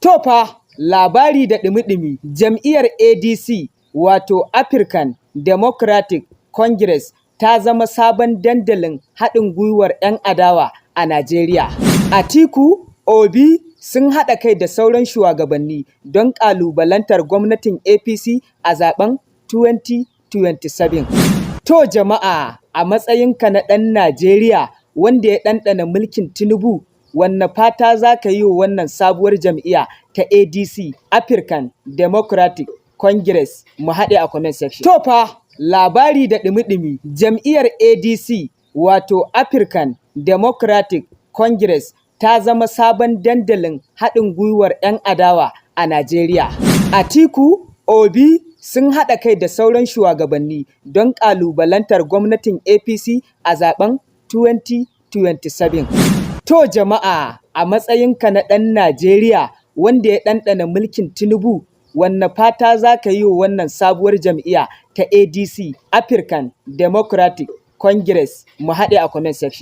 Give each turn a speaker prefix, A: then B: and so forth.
A: To fa labari da ɗumi-ɗumi jam'iyyar ADC wato African Democratic Congress ta zama sabon dandalin haɗin gwiwar 'yan adawa a Najeriya. Atiku, Obi sun haɗa kai da sauran shugabanni don ƙalubalantar gwamnatin APC a zaben 2027. To jama'a, a matsayinka na ɗan Najeriya wanda ya ɗanɗana mulkin Tinubu, wanne fata za ka yi wa wannan sabuwar jam'iyya ta ADC African Democratic Congress? Mu haɗe a comment section. To fa labari da ɗumi-ɗumi jam'iyyar ADC wato African Democratic Congress ta zama sabon dandalin haɗin gwiwar 'yan adawa a Najeriya. Atiku, Obi sun haɗa kai da sauran shugabanni don ƙalubalantar gwamnatin APC a zaben 2027. To jama'a, a matsayinka na ɗan Najeriya wanda ya ɗanɗana mulkin Tinubu, wanne fata za ka yi wa wannan sabuwar jam'iyya ta ADC African Democratic Congress? Mu haɗe a comment section.